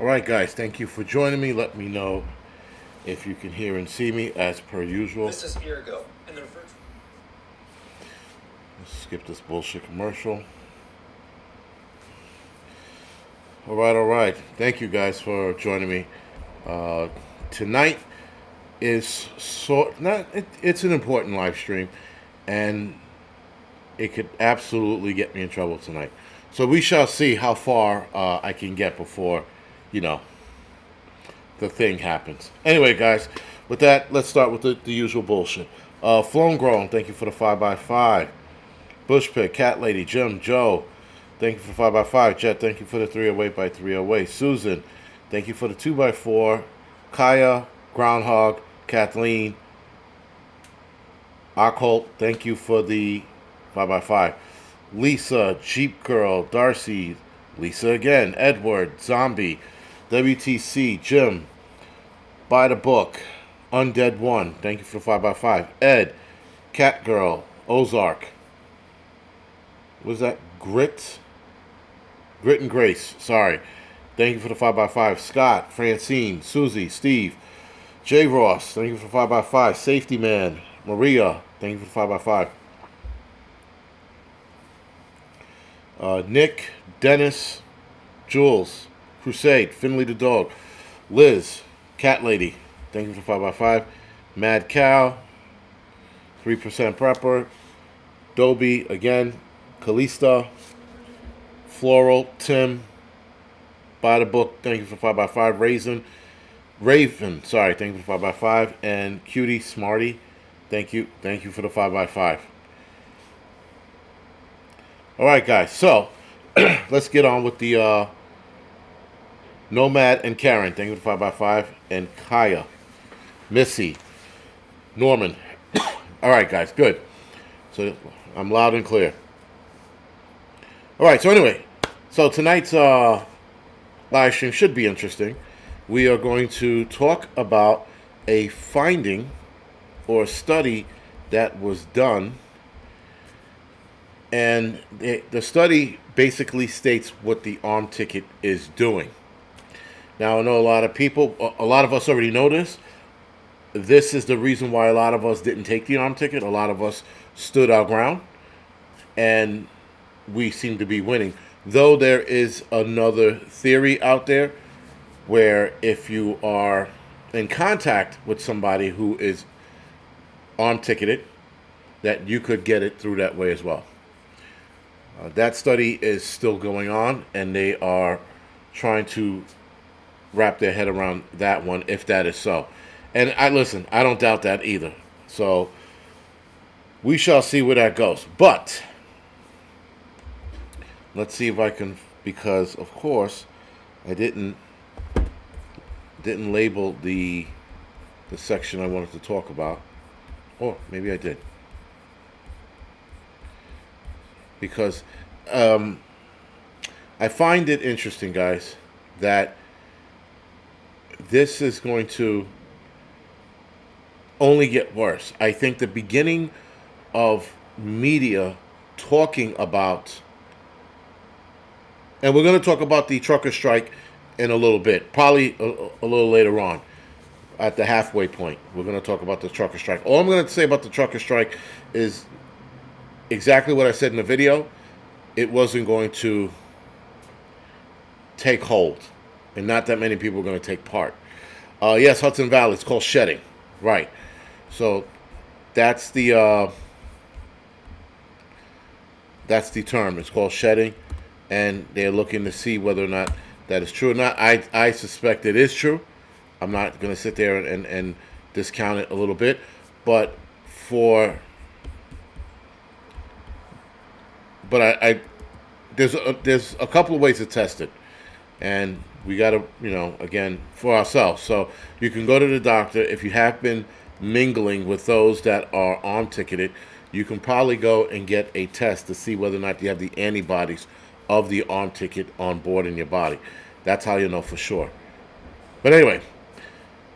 All right, guys, thank you for joining me. Let me know if you can hear and see me as per usual. This is Ergo, and the first. Let's skip this bullshit commercial. All right. Thank you guys for joining me. Tonight is it's an important live stream, and it could absolutely get me in trouble tonight. So we shall see how far I can get before, you know, the thing happens. Anyway, guys, with that, let's start with the usual bullshit. Flown Grown, thank you for the 5x5. Bush Pig, Cat Lady, Jim, Joe, thank you for 5x5. Jet, thank you for the 308 by 308. Susan, thank you for the 2x4. Kaya, Groundhog, Kathleen, Occult, thank you for the 5x5. Lisa, Jeep Girl, Darcy, Lisa again, Edward, Zombie, WTC, Jim, Buy the Book, Undead One, thank you for the 5x5. Ed, Cat Girl, Ozark. Was that Grit? Grit and Grace, sorry. Thank you for the 5x5. Scott, Francine, Susie, Steve, J. Ross, thank you for the 5x5. Safety Man, Maria, thank you for the 5x5. Nick, Dennis, Jules, Crusade, Finley the Dog, Liz, Cat Lady, thank you for 5x5. Mad Cow, 3% Prepper, Dobie, again, Kalista, Floral, Tim, Buy the Book, thank you for 5x5. Raven, sorry, thank you for 5x5. And Cutie, Smarty, thank you for the 5x5. All right, guys, so let's get on with the Nomad and Karen, thank you for the 5x5. And Kaya, Missy, Norman. All right, guys, good. So I'm loud and clear. All right, so anyway, so tonight's live stream should be interesting. We are going to talk about a finding or a study that was done. And the study basically states what the arm ticket is doing. Now, I know a lot of us already know this. This is the reason why a lot of us didn't take the arm ticket. A lot of us stood our ground, and we seem to be winning. Though there is another theory out there where if you are in contact with somebody who is arm ticketed, that you could get it through that way as well. That study is still going on, and they are trying to wrap their head around that one, if that is so. And I don't doubt that either. So we shall see where that goes. But let's see if I can, because of course I didn't label the section I wanted to talk about. Or maybe I did. Because I find it interesting, guys, that this is going to only get worse. I think the beginning of media talking about, and we're going to talk about the trucker strike in a little bit, probably a little later on at the halfway point. We're going to talk about the trucker strike. All I'm going to say about the trucker strike is exactly what I said in the video. It wasn't going to take hold, and not that many people are going to take part. Yes, Hudson Valley, it's called shedding. Right. So that's the term. It's called shedding, and they're looking to see whether or not that is true or not. I suspect it is true. I'm not going to sit there and discount it a little bit, but there's a couple of ways to test it, and we got to, again, for ourselves. So you can go to the doctor. If you have been mingling with those that are arm ticketed, you can probably go and get a test to see whether or not you have the antibodies of the arm ticket on board in your body. That's how you know for sure. But anyway,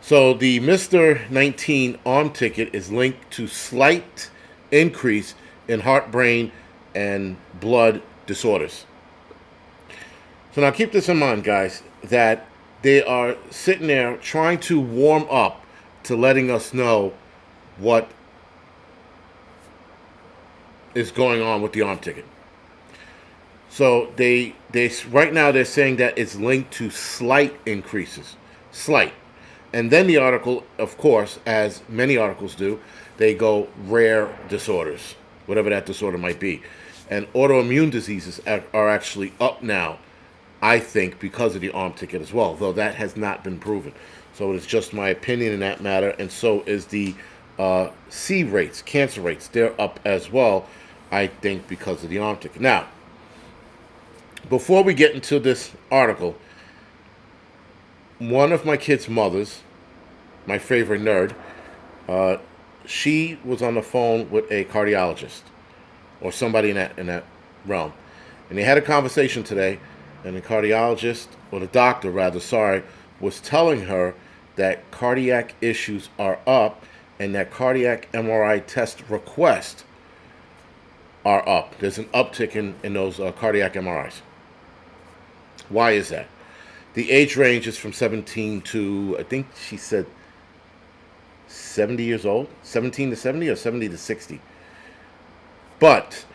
so the Mr. 19 arm ticket is linked to slight increase in heart, brain, and blood disorders. So now keep this in mind, guys, that they are sitting there trying to warm up to letting us know what is going on with the arm ticket. So they right now they're saying that it's linked to slight increases, slight, and then the article, of course, as many articles do, they go rare disorders, whatever that disorder might be, and autoimmune diseases are actually up now, I think, because of the arm ticket as well, though that has not been proven. So it's just my opinion in that matter, and so is the C rates, cancer rates, they're up as well, I think, because of the arm ticket. Now, before we get into this article, one of my kids' mothers, my favorite nerd, she was on the phone with a cardiologist or somebody in that realm, and they had a conversation today. And the cardiologist, or the doctor rather, sorry, was telling her that cardiac issues are up and that cardiac MRI test requests are up. There's an uptick in those cardiac MRIs. Why is that? The age range is from 17 to, I think she said 70 years old, 17 to 70 or 70 to 60. But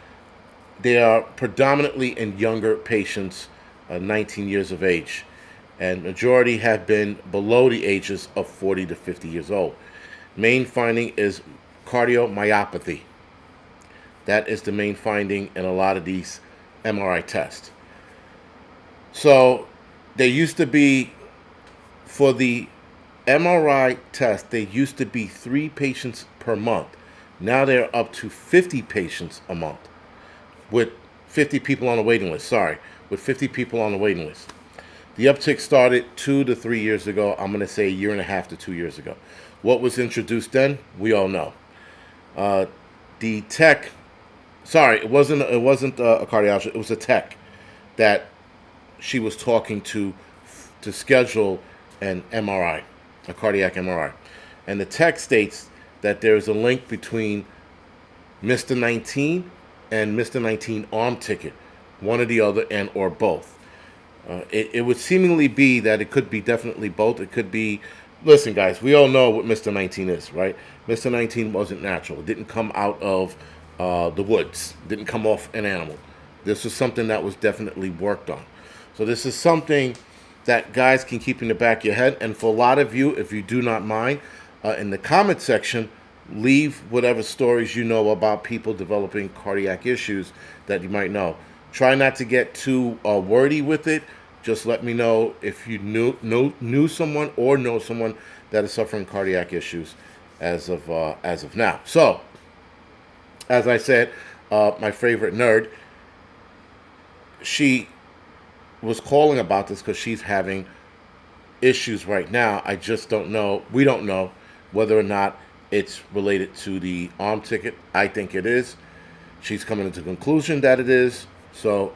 they are predominantly in younger patients, 19 years of age, and majority have been below the ages of 40 to 50 years old. Main finding is cardiomyopathy. That is the main finding in a lot of these MRI tests. So they used to be, for the MRI test, they used to be 3 patients per month. Now they're up to 50 patients a month, with 50 people on the waiting list. With 50 people on the waiting list. The uptick started 2 to 3 years ago. I'm going to say a year and a half to 2 years ago. What was introduced then? We all know. The tech, it wasn't a cardiologist. It was a tech that she was talking to schedule an MRI, a cardiac MRI. And the tech states that there is a link between Mr. 19 and Mr. 19 arm ticket, one or the other, and or both. It would seemingly be that it could be definitely both. It could be, listen guys, we all know what Mr. 19 is, right? Mr. 19 wasn't natural. It didn't come out of the woods. It didn't come off an animal. This was something that was definitely worked on. So this is something that guys can keep in the back of your head. And for a lot of you, if you do not mind, in the comment section, leave whatever stories you know about people developing cardiac issues that you might know. Try not to get too wordy with it. Just let me know if you knew someone or know someone that is suffering cardiac issues as of now. So, as I said, my favorite nerd, she was calling about this because she's having issues right now. I just don't know. We don't know whether or not it's related to the arm ticket. I think it is. She's coming to the conclusion that it is. So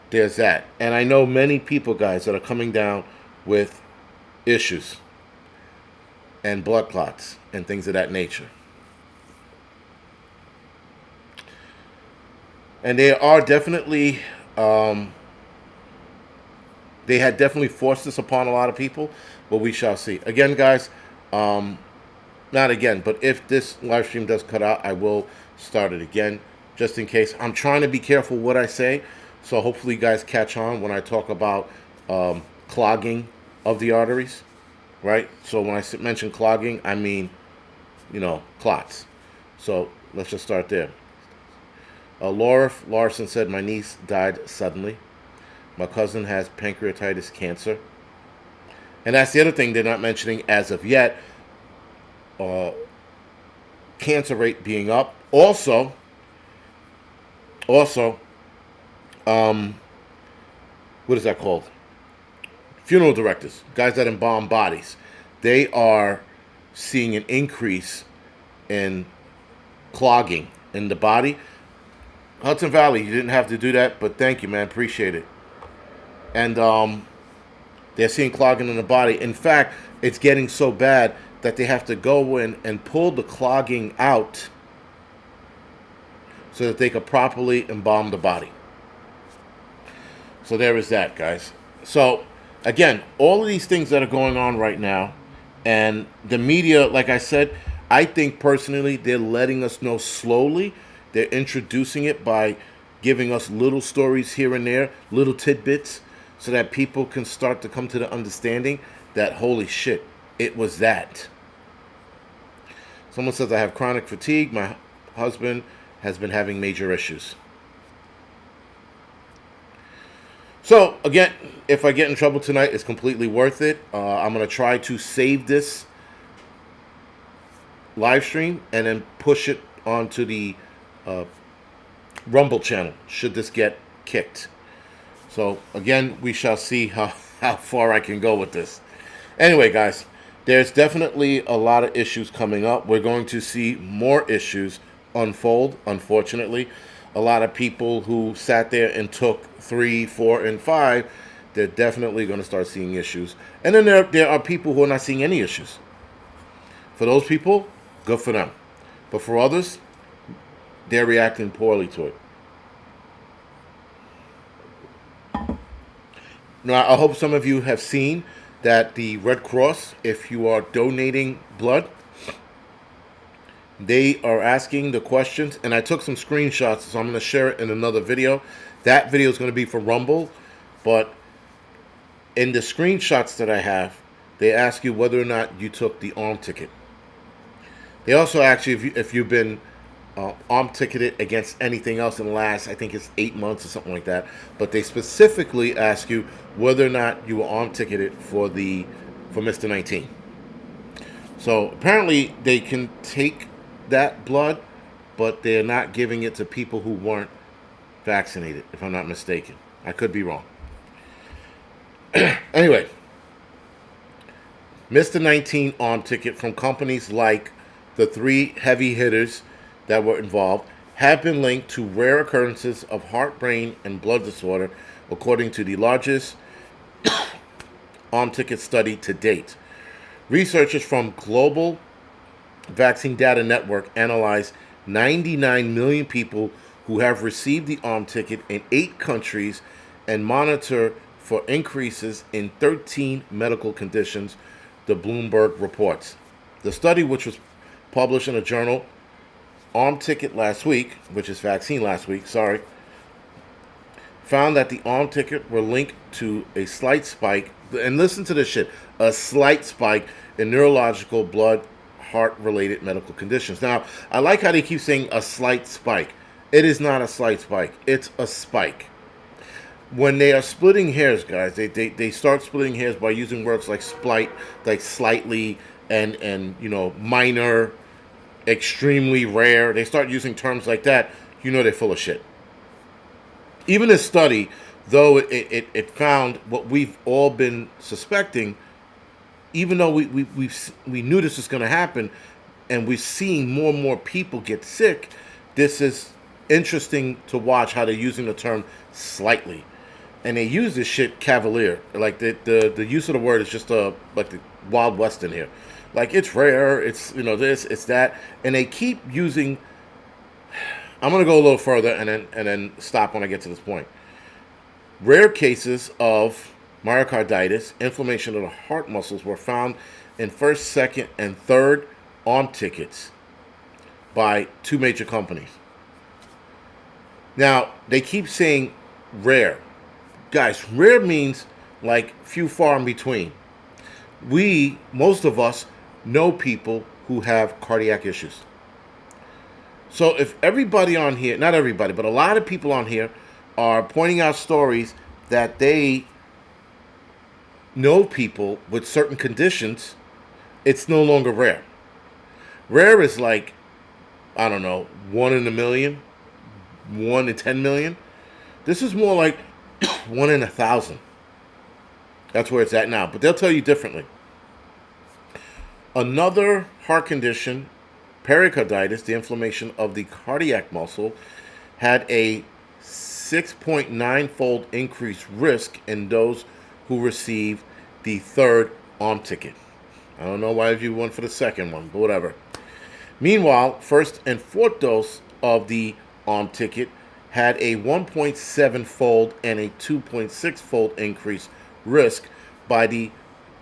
there's that. And I know many people, guys, that are coming down with issues and blood clots and things of that nature. And they are definitely, they had definitely forced this upon a lot of people, but we shall see. Again, guys, not again, but if this live stream does cut out, I will start it again, just in case. I'm trying to be careful what I say, so hopefully you guys catch on when I talk about clogging of the arteries, right? So when I mention clogging, I mean, clots. So let's just start there. Laura Larson said, my niece died suddenly. My cousin has pancreatitis cancer. And that's the other thing they're not mentioning as of yet. Cancer rate being up. Also, what is that called? Funeral directors, guys that embalm bodies. They are seeing an increase in clogging in the body. Hudson Valley, you didn't have to do that, but thank you, man. Appreciate it. And they're seeing clogging in the body. In fact, it's getting so bad that they have to go in and pull the clogging out so that they could properly embalm the body. So there is that, guys. So Again, all of these things that are going on right now, and the media, like I said, I think personally they're letting us know slowly. They're introducing it by giving us little stories here and there, little tidbits, so that people can start to come to the understanding that holy shit, it was that. Someone says I have chronic fatigue. My husband has been having major issues. So again, if I get in trouble tonight, it's completely worth it. I'm gonna try to save this live stream and then push it onto the Rumble channel should this get kicked. So again, we shall see how far I can go with this. Anyway, guys, there's definitely a lot of issues coming up. We're going to see more issues unfold, unfortunately. A lot of people who sat there and took 3, 4, and 5, they're definitely going to start seeing issues. And then there are people who are not seeing any issues. For those people, good for them. But for others, they're reacting poorly to it. Now, I hope some of you have seen that the Red Cross, if you are donating blood, they are asking the questions, and I took some screenshots, so I'm going to share it in another video. That video is going to be for Rumble, but in the screenshots that I have, they ask you whether or not you took the arm ticket. They also ask you if you've been arm ticketed against anything else in the last, I think it's 8 months or something like that. But they specifically ask you whether or not you were arm ticketed for Mr. 19. So apparently they can take that blood, but they're not giving it to people who weren't vaccinated, if I'm not mistaken. I could be wrong. Anyway, Mr. 19 arm ticket from companies like the 3 heavy hitters that were involved have been linked to rare occurrences of heart, brain, and blood disorder, according to the largest arm ticket study to date. Researchers from Global Vaccine Data Network analyzed 99 million people who have received the arm ticket in 8 countries and monitor for increases in 13 medical conditions, the Bloomberg reports. The study, which was published in a journal Arm Ticket last week, which is Vaccine last week, found that the arm ticket were linked to a slight spike, and listen to this shit, a slight spike in neurological blood heart-related medical conditions. Now, I like how they keep saying a slight spike. It is not a slight spike. It's a spike. When they are splitting hairs, guys, they start splitting hairs by using words like slightly, and minor, extremely rare. They start using terms like that. They're full of shit. Even this study, though it found what we've all been suspecting, even though we knew this was going to happen, and we're seeing more and more people get sick, this is interesting to watch how they're using the term slightly. And they use this shit cavalier. Like the use of the word is just like the Wild West in here. Like, it's rare, it's this, it's that, and they keep using. I'm gonna go a little further and then stop when I get to this point. Rare cases of myocarditis, inflammation of the heart muscles, were found in first, second, and third arm tickets by 2 major companies. Now, they keep saying rare. Guys, rare means like few, far in between. Most of us, know people who have cardiac issues. So if everybody on here, not everybody, but a lot of people on here are pointing out stories that they know people with certain conditions, it's no longer rare. Rare is like, I don't know, 1 in a million, 1 in 10 million. This is more like 1 in 1,000. That's where it's at now, but they'll tell you differently. Another heart condition, pericarditis, the inflammation of the cardiac muscle, had a 6.9-fold increased risk in those who received the third arm ticket. I don't know why you went for the second one, but whatever. Meanwhile, first and fourth dose of the arm ticket had a 1.7-fold and a 2.6-fold increased risk by the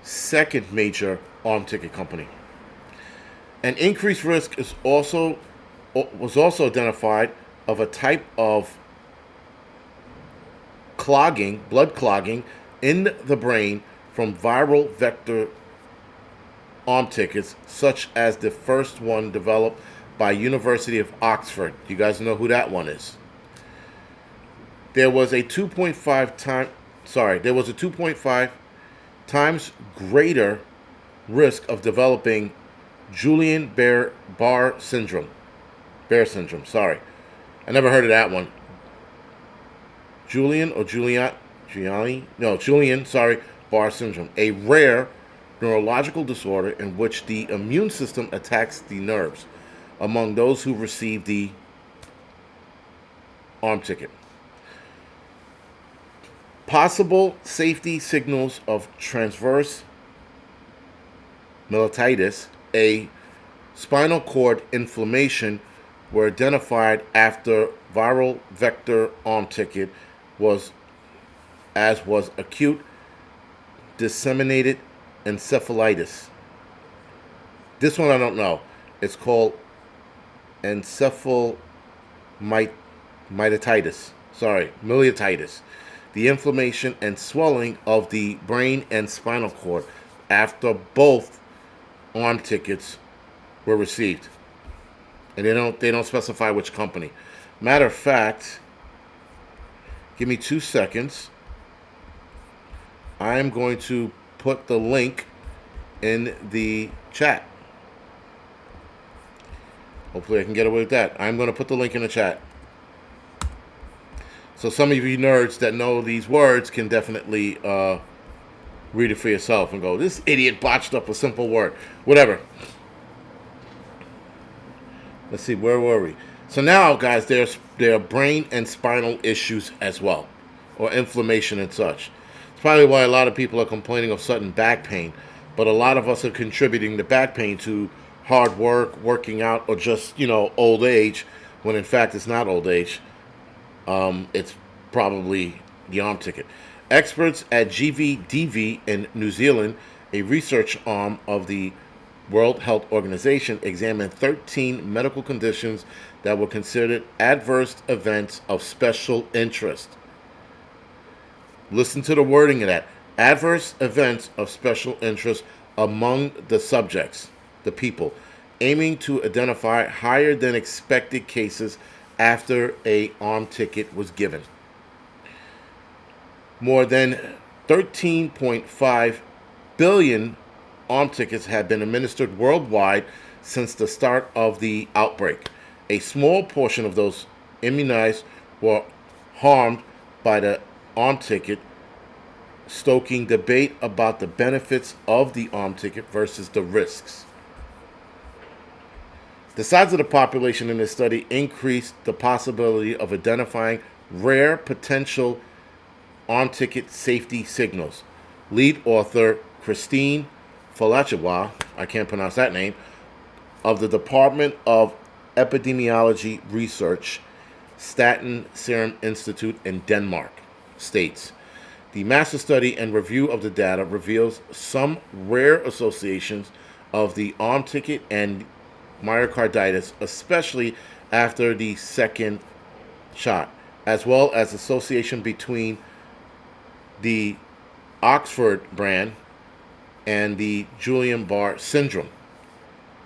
second major arm ticket company. An increased risk was also identified of a type of blood clogging in the brain from viral vector arm tickets, such as the first one developed by University of Oxford. You guys know who that one is. There was a 2.5 times greater risk of developing Guillain-Barré syndrome. Bear syndrome, sorry. I never heard of that one. Guillain-Barré syndrome, a rare neurological disorder in which the immune system attacks the nerves among those who receive the arm ticket. Possible safety signals of transverse myelitis, a spinal cord inflammation, were identified after viral vector arm ticket was acute disseminated encephalitis. This one I don't know. It's called encephalomyelitis. Myelitis. The inflammation and swelling of the brain and spinal cord after both arm tickets were received. And they don't specify which company. Matter of fact, give me 2 seconds. I am going to put the link in the chat. Hopefully I can get away with that. I'm going to put the link in the chat. So some of you nerds that know these words can definitely read it for yourself and go, this idiot botched up a simple word. Whatever. Let's see, where were we? So now, guys, there are brain and spinal issues as well, or inflammation and such. It's probably why a lot of people are complaining of sudden back pain, but a lot of us are contributing the back pain to hard work, working out, or just, old age, when in fact it's not old age. It's probably the arm ticket. Experts at GVDV in New Zealand, a research arm of the World Health Organization, examined 13 medical conditions that were considered adverse events of special interest. Listen to the wording of that. Adverse events of special interest among the subjects, the people, aiming to identify higher than expected cases after an arm ticket was given. More than 13.5 billion arm tickets have been administered worldwide since the start of the outbreak. A small portion of those immunized were harmed by the arm ticket, stoking debate about the benefits of the arm ticket versus the risks. The size of the population in this study increased the possibility of identifying rare potential arm ticket safety signals. Lead author Christine Falachewa, I can't pronounce that name, of the Department of Epidemiology Research, Statens Serum Institute in Denmark, states, the master study and review of the data reveals some rare associations of the arm ticket and myocarditis, especially after the second shot, as well as association between the Oxford brand and the Guillain-Barré syndrome.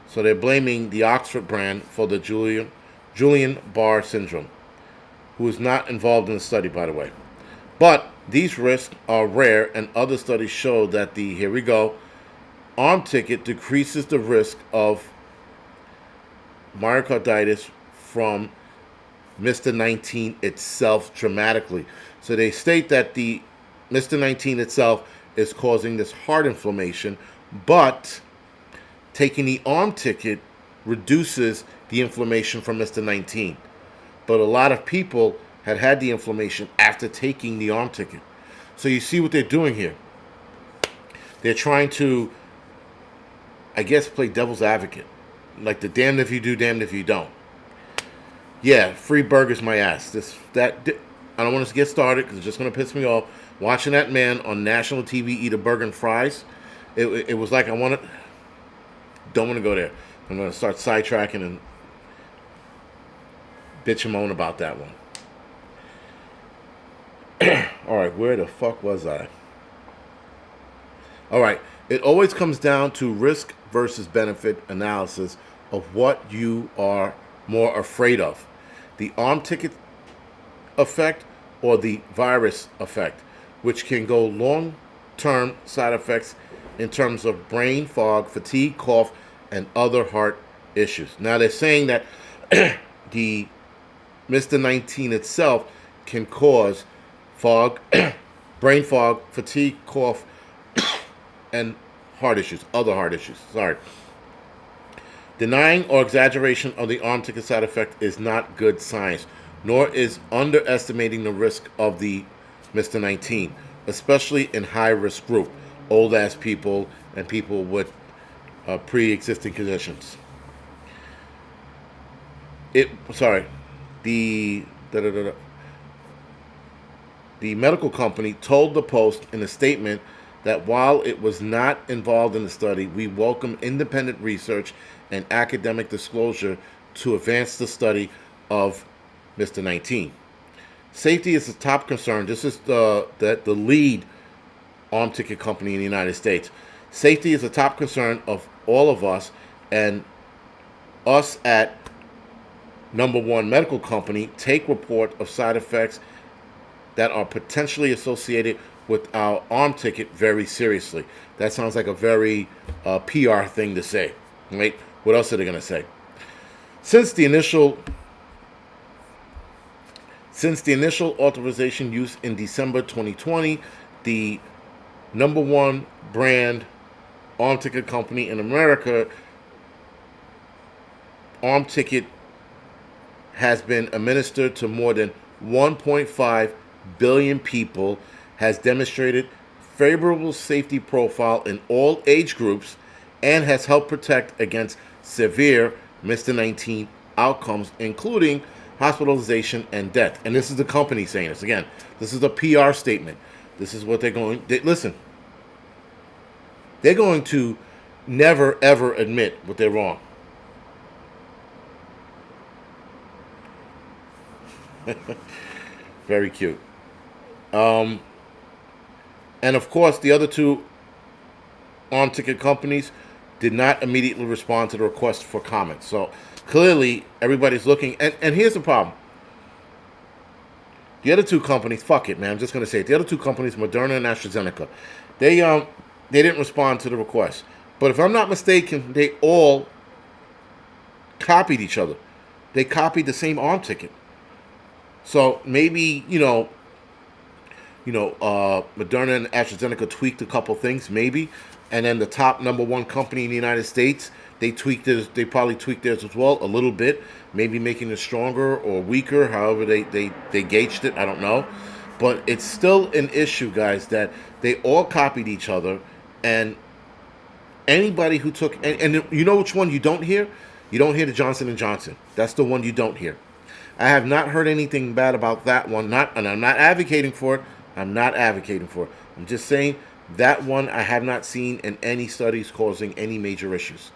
So they're blaming the Oxford brand for the Guillain-Barré syndrome, who is not involved in the study, by the way. But these risks are rare, and other studies show that the arm ticket decreases the risk of myocarditis from Mr. 19 itself dramatically. So they state that the Mr. 19 itself is causing this heart inflammation, but taking the arm ticket reduces the inflammation from Mr. 19. But a lot of people had the inflammation after taking the arm ticket. So you see what they're doing here. They're trying to, I guess, play devil's advocate. Like the damned if you do, damned if you don't. Yeah, free burgers my ass. I don't want us to get started because it's just going to piss me off. Watching that man on national TV eat a burger and fries, it was like don't want to go there. I'm going to start sidetracking and bitch and moan about that one. All right, where the fuck was I? All right, it always comes down to risk versus benefit analysis of what you are more afraid of. The arm ticket effect or the virus effect, which can go long-term side effects in terms of brain fog, fatigue, cough, and other heart issues. Now, they're saying that the Mr. 19 itself can cause fog, brain fog, fatigue, cough, and heart issues, other heart issues. Sorry. Denying or exaggeration of the arm ticket side effect is not good science, nor is underestimating the risk of the Mr. 19, especially in high-risk group, old-ass people and people with pre-existing conditions. The medical company told the Post in a statement that while it was not involved in the study, we welcome independent research and academic disclosure to advance the study of Mr. 19. Safety is the top concern. This is the lead arm ticket company in the United States. Safety is the top concern of all of us, and us at number one medical company take report of side effects that are potentially associated with our arm ticket very seriously. That sounds like a very PR thing to say, right? What else are they going to say? Since the initial authorization use in December 2020, the number one brand arm ticket company in America, arm ticket has been administered to more than 1.5 billion people, has demonstrated favorable safety profile in all age groups, and has helped protect against severe Mr. 19 outcomes, including hospitalization and death. And this is the company saying this. Again, this is a PR statement. This is what listen, they're going to never, ever admit what they're wrong. Very cute. And of course, the other two arm ticket companies did not immediately respond to the request for comments. So clearly, everybody's looking. And here's the problem. The other two companies, fuck it, man. I'm just going to say it. The other two companies, Moderna and AstraZeneca, they didn't respond to the request. But if I'm not mistaken, they all copied each other. They copied the same arm ticket. So maybe, Moderna and AstraZeneca tweaked a couple things, maybe. And then the top number one company in the United States, they probably tweaked theirs as well, a little bit, maybe making it stronger or weaker, however they gauged it, I don't know. But it's still an issue, guys, that they all copied each other, and anybody who took, and you know which one you don't hear? You don't hear the Johnson & Johnson. That's the one you don't hear. I have not heard anything bad about that one, and I'm not advocating for it. I'm just saying that one I have not seen in any studies causing any major issues.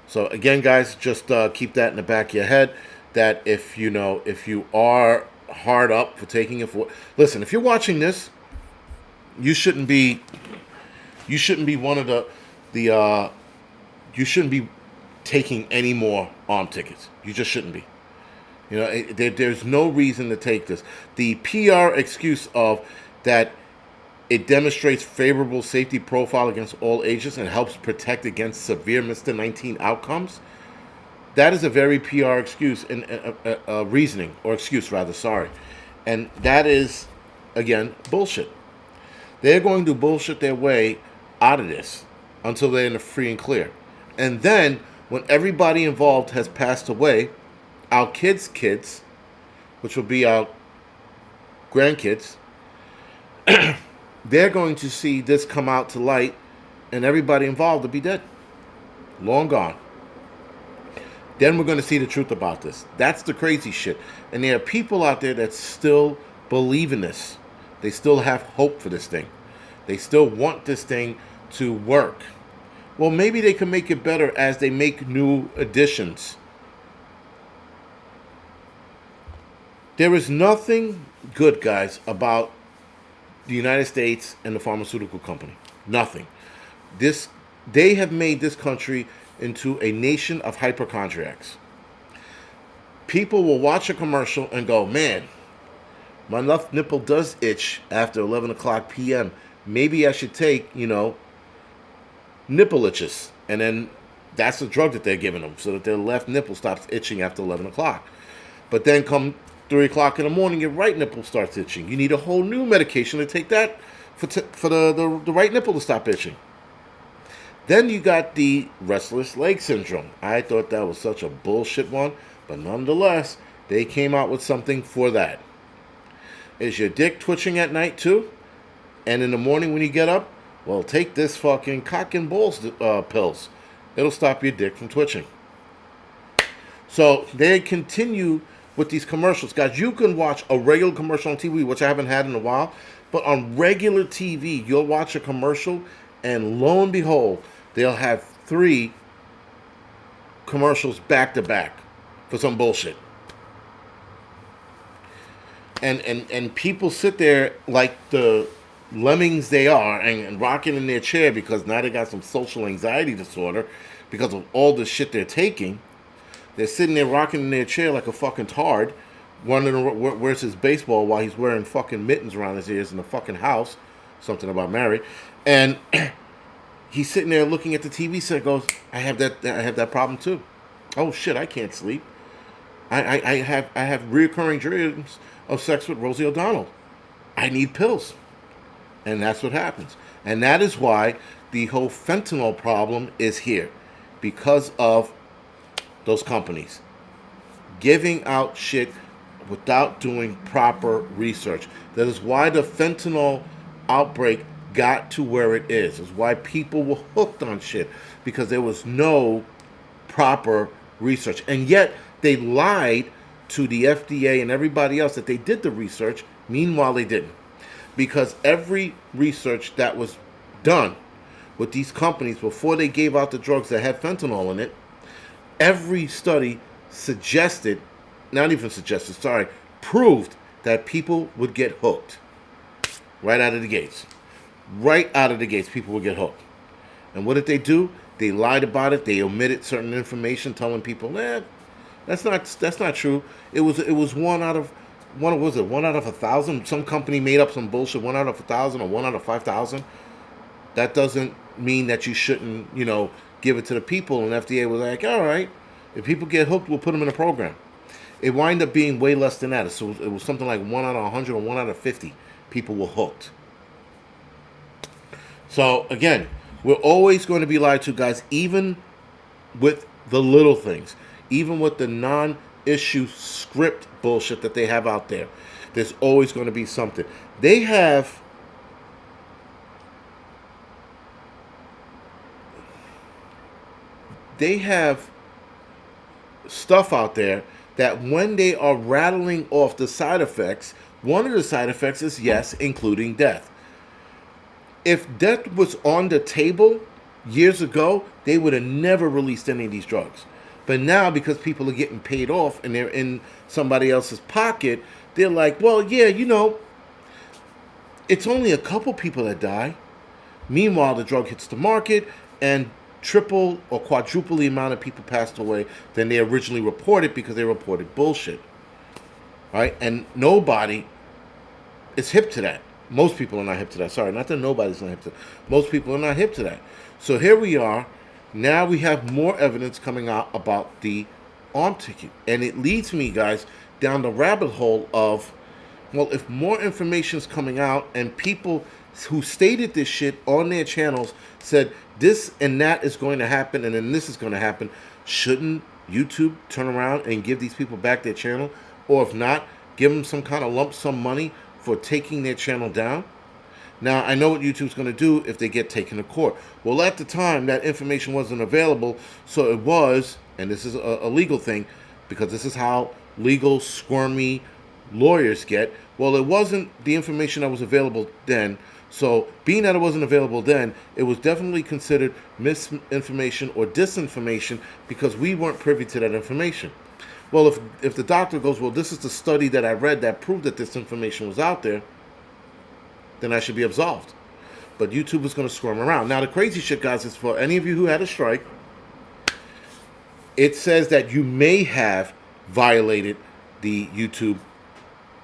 So again, guys, just keep that in the back of your head, that if you are hard up for taking it for, listen, if you're watching this, you shouldn't be one of you shouldn't be taking any more arm tickets. You just shouldn't be. There's no reason to take this. The PR excuse of that it demonstrates favorable safety profile against all ages and helps protect against severe Mr. 19 outcomes, that is a very PR excuse and reasoning, or excuse rather, sorry. And that is, again, bullshit. They're going to bullshit their way out of this until they're in the free and clear. And then, when everybody involved has passed away, our kids, which will be our grandkids, they're going to see this come out to light, and everybody involved will be dead. Long gone. then we're going to see the truth about this. That's the crazy shit. And there are people out there that still believe in this. They still have hope for this thing. They still want this thing to work. Well, maybe they can make it better as they make new additions. There is nothing good, guys, about the United States and the pharmaceutical company. Nothing. They have made this country into a nation of hypochondriacs. People will watch a commercial and go, man, my left nipple does itch after 11 o'clock p.m. Maybe I should take, nipple itches. And then that's the drug that they're giving them so that their left nipple stops itching after 11 o'clock. But then come 3 o'clock in the morning, your right nipple starts itching. You need a whole new medication to take that for the right nipple to stop itching. Then you got the restless leg syndrome. I thought that was such a bullshit one, but nonetheless, they came out with something for that. Is your dick twitching at night too? And in the morning when you get up, well, take this fucking cock and balls pills. It'll stop your dick from twitching. So they continue with these commercials. Guys, you can watch a regular commercial on TV, which I haven't had in a while, but on regular TV, you'll watch a commercial, and lo and behold, they'll have 3 commercials back to back for some bullshit. And people sit there like the lemmings they are and rocking in their chair because now they got some social anxiety disorder because of all the shit they're taking. They're sitting there rocking in their chair like a fucking tard, wondering where's his baseball while he's wearing fucking mittens around his ears in the fucking house. Something about Mary. And he's sitting there looking at the TV set, goes, I have that problem too. Oh shit, I can't sleep. I have reoccurring dreams of sex with Rosie O'Donnell. I need pills. And that's what happens. And that is why the whole fentanyl problem is here. Because of those companies giving out shit without doing proper research. That is why the fentanyl outbreak got to where it is. It's why people were hooked on shit, because there was no proper research. And yet they lied to the FDA and everybody else that they did the research. Meanwhile, they didn't. Because every research that was done with these companies before they gave out the drugs that had fentanyl in it, every study proved that people would get hooked. Right out of the gates. Right out of the gates, people would get hooked. And what did they do? They lied about it. They omitted certain information, telling people, that's not true. It was one out of 1,000. Some company made up some bullshit, 1 out of 1,000 or 1 out of 5,000. That doesn't mean that you shouldn't, give it to the people. And FDA was like, all right, if people get hooked, we'll put them in a program. It wound up being way less than that. So it was something like 1 out of 100 or 1 out of 50 people were hooked. So again, we're always going to be lied to, guys, even with the little things, even with the non-issue script bullshit that they have out there. There's always going to be something. They have stuff out there that when they are rattling off the side effects, one of the side effects is, yes, including death. If death was on the table years ago, they would have never released any of these drugs. But now, because people are getting paid off and they're in somebody else's pocket, they're like, well, yeah, it's only a couple people that die. Meanwhile, the drug hits the market and triple or quadruple the amount of people passed away than they originally reported because they reported bullshit. Right? And nobody is hip to that. Most people are not hip to that. Sorry, not that nobody's not hip to that. Most people are not hip to that. So here we are. Now we have more evidence coming out about the arm ticket. And it leads me, guys, down the rabbit hole of, well, if more information is coming out and people who stated this shit on their channels said this and that is going to happen and then this is going to happen, shouldn't YouTube turn around and give these people back their channel? Or if not, give them some kind of lump sum money for taking their channel down? Now, I know what YouTube's going to do if they get taken to court. Well, at the time, that information wasn't available, so it was and this is a legal thing, because this is how legal, squirmy lawyers get. Well, it wasn't the information that was available then. So, being that it wasn't available then, it was definitely considered misinformation or disinformation because we weren't privy to that information. Well, if the doctor goes, well, this is the study that I read that proved that this information was out there, then I should be absolved. But YouTube is going to squirm around. Now, the crazy shit, guys, is for any of you who had a strike, it says that you may have violated the YouTube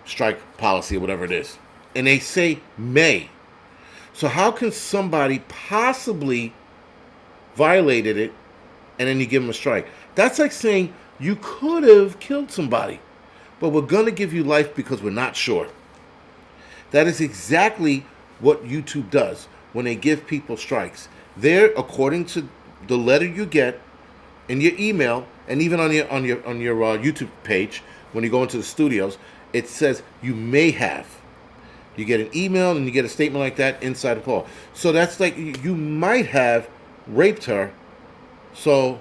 strike policy or whatever it is. And they say may. So how can somebody possibly violated it and then you give them a strike? That's like saying you could have killed somebody, but we're going to give you life because we're not sure. That is exactly what YouTube does when they give people strikes. They're, according to the letter you get in your email, and even on your YouTube page, when you go into the studios, it says you may have. You get an email and you get a statement like that inside the call. So that's like you might have raped her. So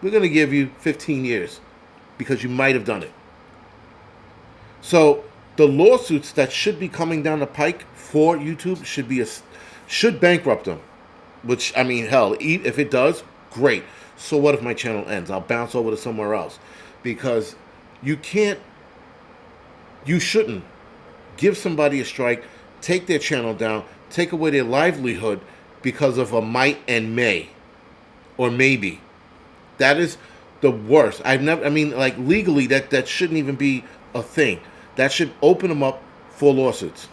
we're going to give you 15 years because you might have done it. So the lawsuits that should be coming down the pike for YouTube should bankrupt them. Which, I mean, hell, if it does, great. So what if my channel ends? I'll bounce over to somewhere else. Because you shouldn't give somebody a strike, take their channel down, take away their livelihood because of a might and may, or maybe. That is the worst. Legally, that shouldn't even be a thing. That should open them up for lawsuits.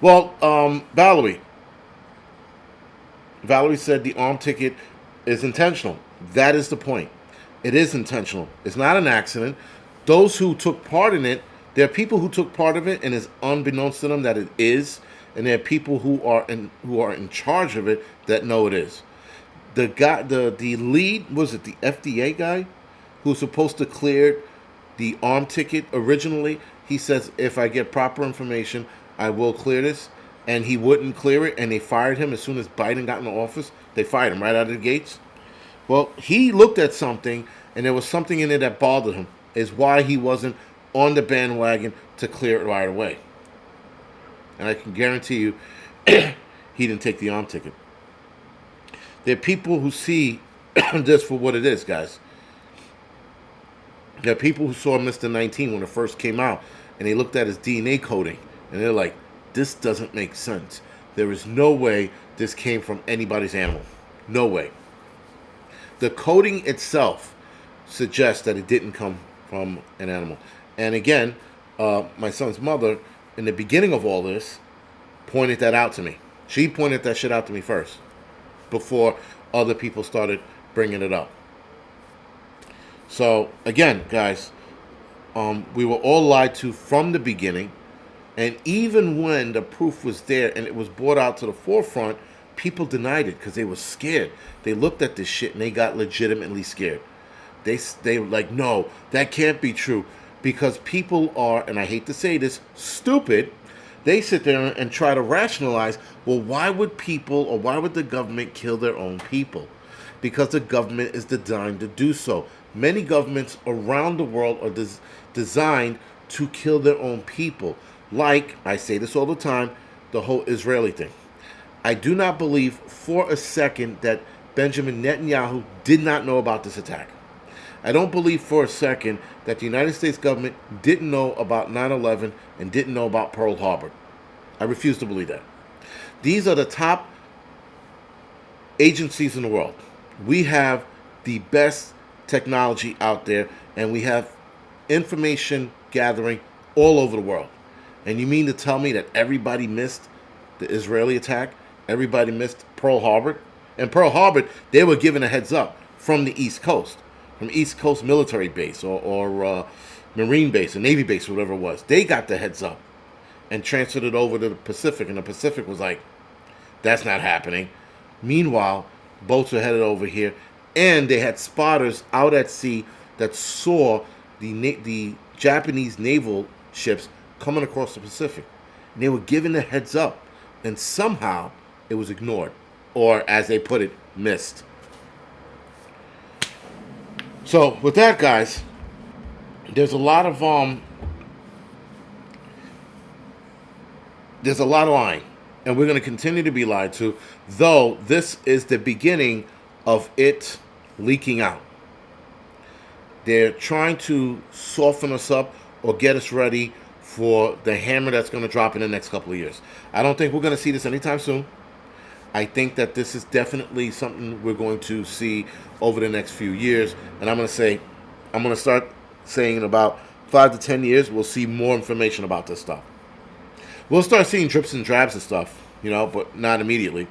Well, Valerie said the arm ticket is intentional. That is the point. It is intentional. It's not an accident. Those who took part in it, there are people who took part of it and it's unbeknownst to them that it is, and there are people who are in charge of it that know it is. The guy, the lead, was it the FDA guy who's supposed to clear the arm ticket originally? He says, if I get proper information, I will clear this. And he wouldn't clear it, and they fired him as soon as Biden got in the office. They fired him right out of the gates. Well, he looked at something, and there was something in it that bothered him, is why he wasn't on the bandwagon to clear it right away. And I can guarantee you, he didn't take the arm ticket. There are people who see this for what it is, guys. There are people who saw Mr. 19 when it first came out, and they looked at his DNA coding, and they're like, this doesn't make sense. There is no way this came from anybody's animal. No way. The coding itself suggests that it didn't come from an animal. And again, my son's mother, in the beginning of all this, pointed that out to me. She pointed that shit out to me first, before other people started bringing it up. So, again, guys, we were all lied to from the beginning. And even when the proof was there and it was brought out to the forefront, people denied it because they were scared. They looked at this shit and they got legitimately scared. They were like, no, that can't be true. Because people are, and I hate to say this, stupid. They sit there and try to rationalize, well, why would people or why would the government kill their own people? Because the government is designed to do so. Many governments around the world are designed to kill their own people. Like, I say this all the time, the whole Israeli thing. I do not believe for a second that Benjamin Netanyahu did not know about this attack. I don't believe for a second that the United States government didn't know about 9/11 and didn't know about Pearl Harbor. I refuse to believe that. These are the top agencies in the world. We have the best technology out there, and we have information gathering all over the world. And you mean to tell me that everybody missed the Israeli attack? Everybody missed Pearl Harbor? And Pearl Harbor, they were given a heads up from the East Coast, from East Coast military base or Marine base or Navy base, or whatever it was. They got the heads up and transferred it over to the Pacific. And the Pacific was like, that's not happening. Meanwhile, boats were headed over here. And they had spotters out at sea that saw the Japanese naval ships coming across the Pacific. And they were given the heads up. And somehow it was ignored. or as they put it, missed. So with that, guys, there's a lot of lying, and we're going to continue to be lied to, though this is the beginning of it leaking out. They're trying to soften us up or get us ready for the hammer that's going to drop in the next couple of years. I don't think we're going to see this anytime soon. I think that this is definitely something we're going to see over the next few years. And I'm going to start saying in about 5 to 10 years, we'll see more information about this stuff. We'll start seeing drips and drabs of stuff, but not immediately.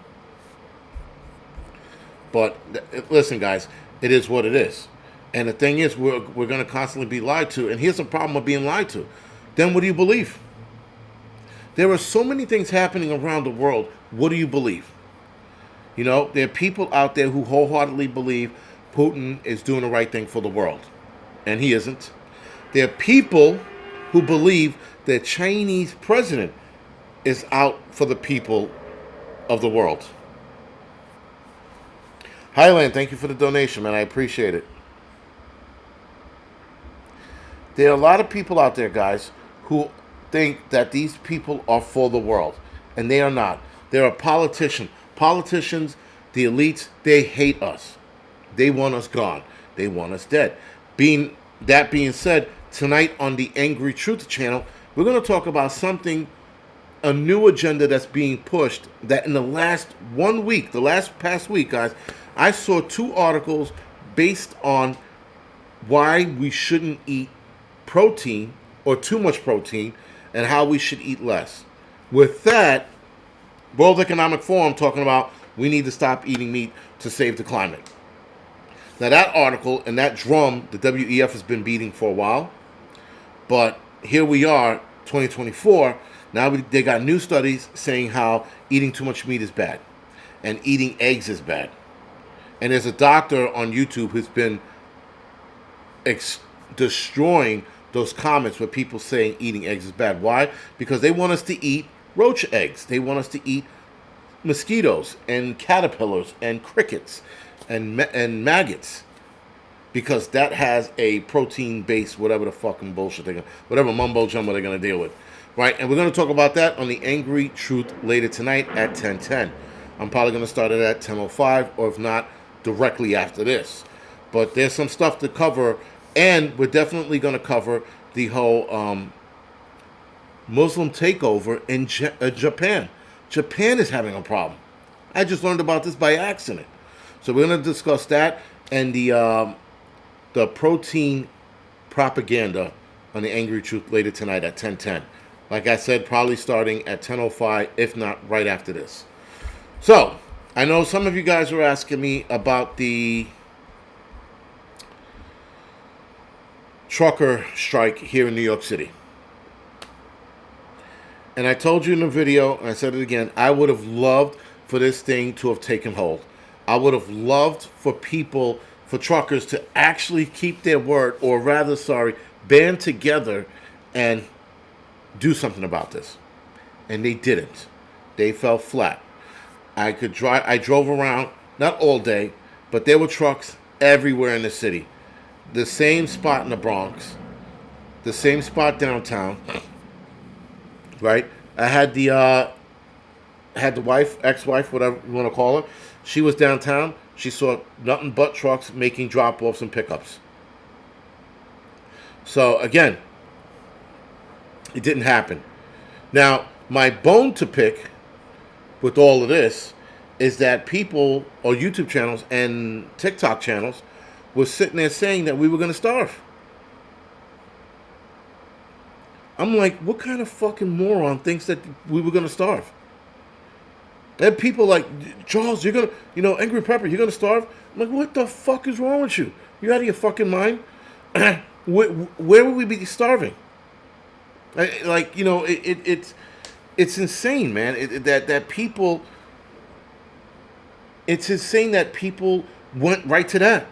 But listen, guys, it is what it is. And the thing is, we're going to constantly be lied to. And here's the problem with being lied to. Then what do you believe? There are so many things happening around the world. What do you believe? There are people out there who wholeheartedly believe Putin is doing the right thing for the world. And he isn't. There are people who believe the Chinese president is out for the people of the world. Highland, thank you for the donation, man. I appreciate it. There are a lot of people out there, guys, who think that these people are for the world. And they are not. There are politicians. Politicians, the elites, they hate us. They want us gone. They want us dead. That being said, tonight on the Angry Truth channel, we're going to talk about a new agenda that's being pushed, that in the last past week, guys, I saw 2 articles based on why we shouldn't eat protein or too much protein and how we should eat less. With that, World Economic Forum talking about we need to stop eating meat to save the climate. Now that article and that drum, the WEF has been beating for a while, but here we are, 2024. Now they got new studies saying how eating too much meat is bad, and eating eggs is bad. And there's a doctor on YouTube who's been destroying those comments with people saying eating eggs is bad. Why? Because they want us to eat roach eggs. They want us to eat mosquitoes and caterpillars and crickets and maggots, because that has a protein base, whatever the fucking bullshit whatever mumbo jumbo they're going to deal with. Right? And we're going to talk about that on the Angry Truth later tonight at 10:10. I'm probably going to start it at 10:05, or if not, directly after this. But there's some stuff to cover, and we're definitely going to cover the whole Muslim takeover in Japan. Japan is having a problem. I just learned about this by accident. So we're going to discuss that and the protein propaganda on the Angry Truth later tonight at 10:10. Like I said, probably starting at 10:05, if not right after this. So, I know some of you guys were asking me about the trucker strike here in New York City. And I told you in the video, and I said it again, I would have loved for this thing to have taken hold. I would have loved for truckers to actually keep their word, or rather, band together and do something about this. And they didn't. They fell flat. I drove around, not all day, but there were trucks everywhere in the city. The same spot in the Bronx, the same spot downtown, right? I had the ex-wife, whatever you want to call her. She was downtown. She saw nothing but trucks making drop-offs and pickups. So, again, it didn't happen. Now, my bone to pick with all of this is that people, or YouTube channels and TikTok channels, were sitting there saying that we were going to starve. I'm like, what kind of fucking moron thinks that we were going to starve? And people like, Charles, you're going to, Angryprepper, you're going to starve? I'm like, what the fuck is wrong with you? You out of your fucking mind? Where would we be starving? It's insane, man. That people, it's insane that people went right to that.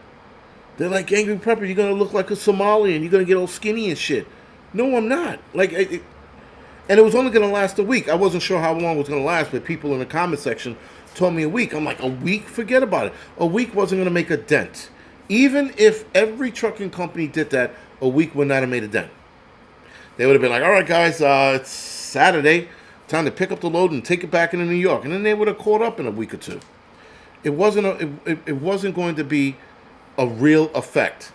They're like, Angryprepper, you're going to look like a Somalian. You're going to get all skinny and shit. No, I'm not. And it was only going to last a week. I wasn't sure how long it was going to last, but people in the comment section told me a week. I'm like, a week? Forget about it. A week wasn't going to make a dent. Even if every trucking company did that, a week would not have made a dent. They would have been like, all right, guys, it's Saturday. Time to pick up the load and take it back into New York. And then they would have caught up in a week or two. It wasn't going to be a real effect.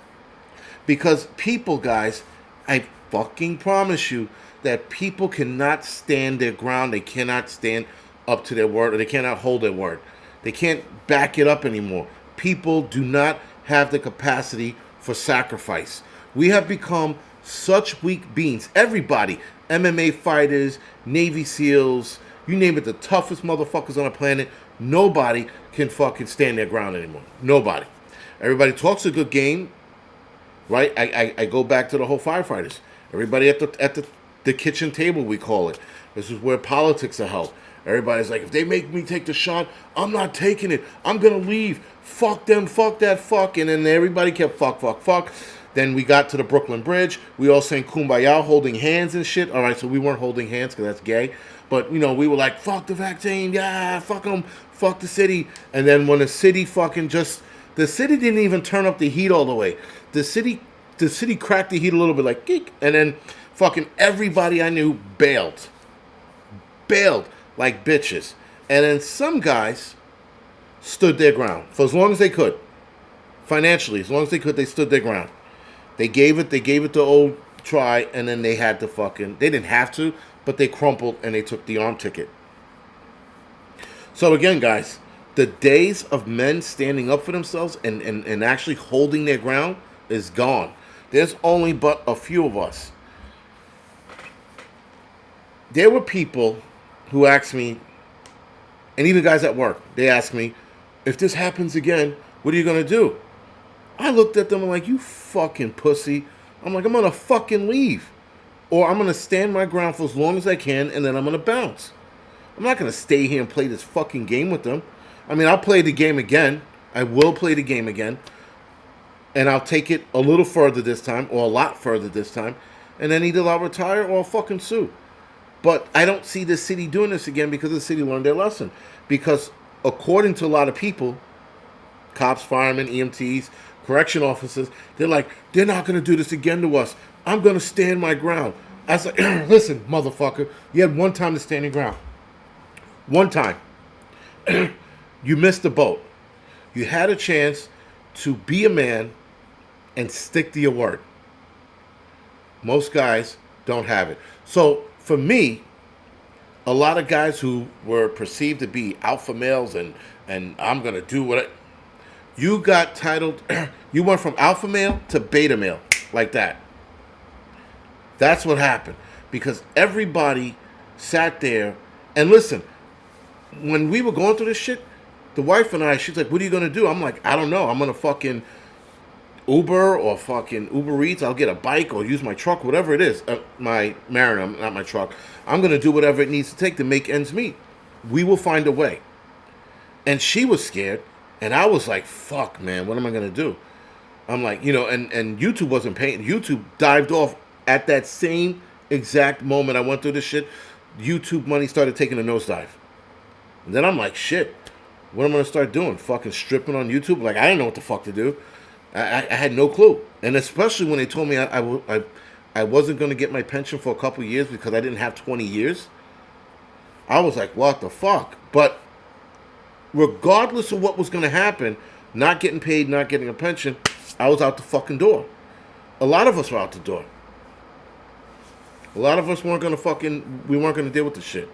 Because people, guys, I fucking promise you that people cannot stand their ground. They cannot stand up to their word, or they cannot hold their word. They can't back it up anymore. People do not have the capacity for sacrifice. We have become such weak beings. Everybody, MMA fighters, Navy SEALs, you name it, the toughest motherfuckers on the planet, nobody can fucking stand their ground anymore. Nobody. Everybody talks a good game, right? I go back to the whole firefighters. Everybody at the kitchen table, we call it. This is where politics are held. Everybody's like, if they make me take the shot, I'm not taking it. I'm going to leave. Fuck them, fuck that, fuck. And then everybody kept fuck, fuck, fuck. Then we got to the Brooklyn Bridge. We all sang Kumbaya, holding hands and shit. All right, so we weren't holding hands because that's gay. But, you know, we were like, fuck the vaccine. Yeah, fuck them. Fuck the city. And then when the city fucking the city didn't even turn up the heat all the way. The city cracked the heat a little bit, like, geek. And then fucking everybody I knew bailed. Bailed like bitches. And then some guys stood their ground for as long as they could. Financially, as long as they could, they stood their ground. They gave it the old try, and then they had to they didn't have to, but they crumpled and they took the arm ticket. So again, guys, the days of men standing up for themselves and actually holding their ground is gone. There's only but a few of us. There were people who asked me, and even guys at work, they asked me, if this happens again, what are you going to do? I looked at them and like, you fucking pussy. I'm like, I'm going to fucking leave. Or I'm going to stand my ground for as long as I can, and then I'm going to bounce. I'm not going to stay here and play this fucking game with them. I mean, I'll play the game again. I will play the game again. And I'll take it a little further this time, or a lot further this time. And then either I'll retire or I'll fucking sue. But I don't see the city doing this again because the city learned their lesson. Because according to a lot of people, cops, firemen, EMTs, correction officers, they're like, they're not going to do this again to us. I'm going to stand my ground. I was like, listen, motherfucker, you had one time to stand your ground. One time. You missed the boat. You had a chance to be a man and stick to your word. Most guys don't have it. So for me, a lot of guys who were perceived to be alpha males and I'm going to do what you got titled, you went from alpha male to beta male, like that. That's what happened. Because everybody sat there, and listen, when we were going through this shit, the wife and I, she's like, what are you going to do? I'm like, I don't know. I'm going to fucking Uber or fucking Uber Eats. I'll get a bike or use my truck, whatever it is. My Mariner, not my truck. I'm going to do whatever it needs to take to make ends meet. We will find a way. And she was scared. And I was like, fuck, man, what am I going to do? I'm like, you know, and YouTube wasn't paying. YouTube dived off at that same exact moment I went through this shit. YouTube money started taking a nosedive. And then I'm like, shit, what am I going to start doing? Fucking stripping on YouTube? Like, I didn't know what the fuck to do. I had no clue. And especially when they told me I wasn't going to get my pension for a couple of years because I didn't have 20 years. I was like, what the fuck? But regardless of what was going to happen, not getting paid, not getting a pension, I was out the fucking door. A lot of us were out the door. A lot of us weren't going to we weren't going to deal with this shit.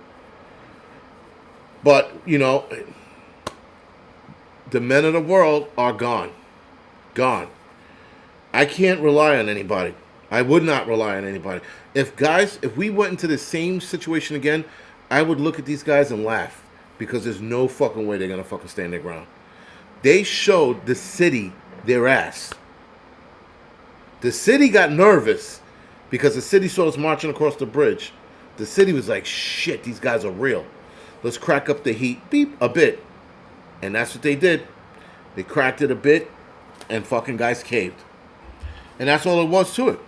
But, you know, the men of the world are gone. Gone. I can't rely on anybody. I would not rely on anybody. If we went into the same situation again, I would look at these guys and laugh. Because there's no fucking way they're going to fucking stand their ground. They showed the city their ass. The city got nervous because the city saw us marching across the bridge. The city was like, shit, these guys are real. Let's crack up the heat, beep, a bit. And that's what they did. They cracked it a bit, and fucking guys caved. And that's all it was to it.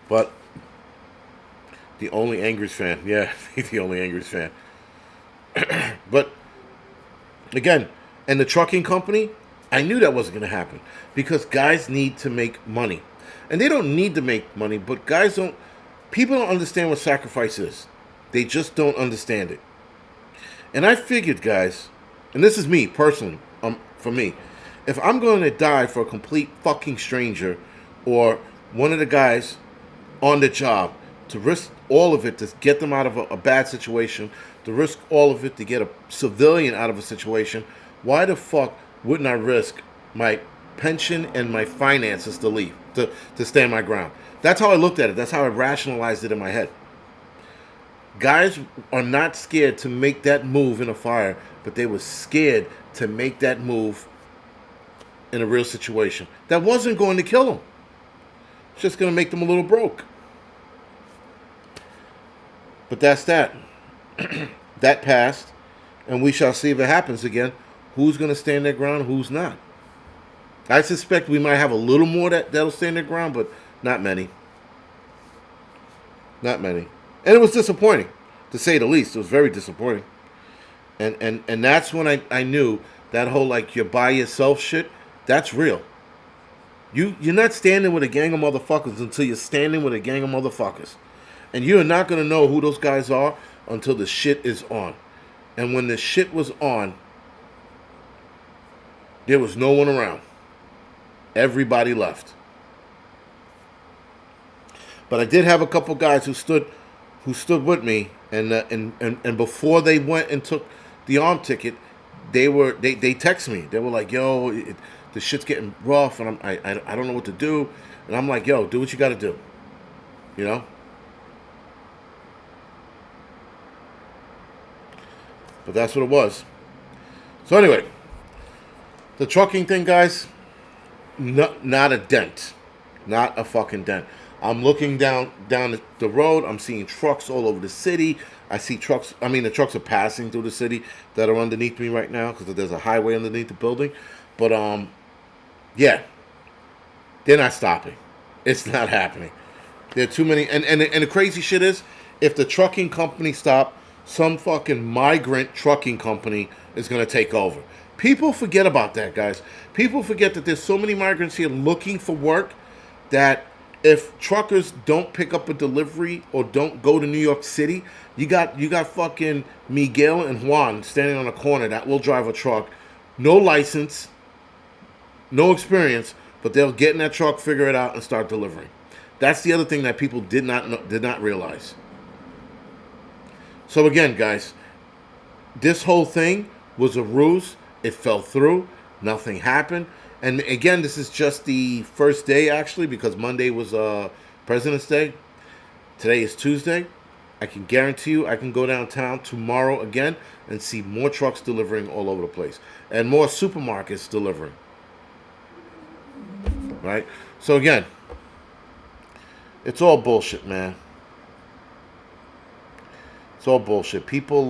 But the only Angry's fan. Yeah, the only Angry's fan. But again, and the trucking company, I knew that wasn't going to happen because guys need to make money. And they don't need to make money, but people don't understand what sacrifice is. They just don't understand it. And I figured, guys, and this is me personally, for me, if I'm going to die for a complete fucking stranger or one of the guys on the job, to risk all of it to get them out of a bad situation, to risk all of it to get a civilian out of a situation, why the fuck wouldn't I risk my pension and my finances to leave, to stand my ground? That's how I looked at it. That's how I rationalized it in my head. Guys are not scared to make that move in a fire, but they were scared to make that move in a real situation. That wasn't going to kill them. It's just going to make them a little broke. But that's that. That passed, and we shall see if it happens again. Who's going to stand their ground, who's not. I suspect we might have a little more that'll stand their ground, but not many. Not many. And it was disappointing, to say the least. It was very disappointing. And that's when I knew that whole, like, you're by yourself shit, that's real. You're not standing with a gang of motherfuckers until you're standing with a gang of motherfuckers. And you're not going to know who those guys are until the shit is on. And when the shit was on, there was no one around. Everybody left. But I did have a couple guys who stood with me, and before they went and took the arm ticket, they text me. They were like, "Yo, the shit's getting rough, and I don't know what to do." And I'm like, "Yo, do what you got to do," you know. But that's what it was. So anyway, the trucking thing, guys, not a dent. Not a fucking dent. I'm looking down the road. I'm seeing trucks all over the city. I see trucks. I mean, the trucks are passing through the city that are underneath me right now because there's a highway underneath the building. But, yeah, they're not stopping. It's not happening. There are too many. And the crazy shit is, if the trucking company stop, some fucking migrant trucking company is going to take over. People forget about that, guys. People forget that there's so many migrants here looking for work that if truckers don't pick up a delivery or don't go to New York City, you got fucking Miguel and Juan standing on a corner that will drive a truck, no license, no experience, but they'll get in that truck, figure it out, and start delivering. That's the other thing that people did not realize. So again, guys, this whole thing was a ruse. It fell through. Nothing happened. And again, this is just the first day, actually, because Monday was President's Day. Today is Tuesday. I can guarantee you I can go downtown tomorrow again and see more trucks delivering all over the place. And more supermarkets delivering. Right? So again, it's all bullshit, man. It's all bullshit. People